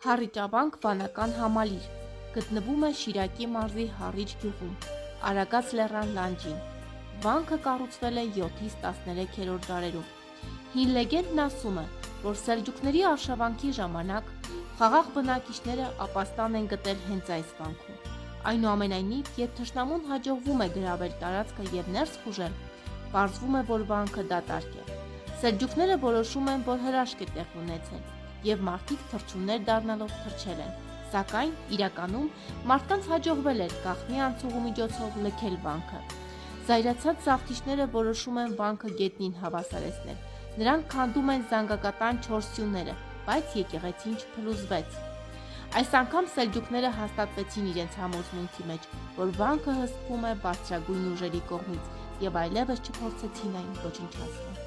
Հառիճաբանք վանական համալիր գտնվում է Շիրակի մարզի Հառիչ գյուղում, Արագած լեռան լանջին։ Վանքը կառուցվել է 7-ից 13-րդ դարերում։ Հին լեգենդն ասում է, որ սելջուկների արշավանքի ժամանակ խաղաղ բնակիչները ապաստան են գտել հենց այս վանքում։ Այնուամենայնիվ, երբ թշնամուն հաջողվում է գրավել տարածքը եւ ներս խուժել, պարզվում է, որ վանքը դատարկ է։ Սելջուկները որոշում են, որ հրաշք է տեղ ունեցել, եւ մարդիկ թռչուններ դառնալով թռչել են, սակայն իրականում մարդկանց հաջողվել էր գաղտնի անցուղու միջոցով լքել վանքը։ Զայրացած զավթիչները որոշում են վանքը գետնին հավասարեցնել։ Նրանք քանդում են զանգակատան 4 սյուները, բայց եկեղեցին չփլուզվեց։ Այս անգամ սելջուկները հաստատվեցին իրենց համոզմունքի մեջ, որ վանքը հսկվում է բարձրագույն ուժերի կողմից, եւ այլևս չփորձեցին այն ոչնչացնել։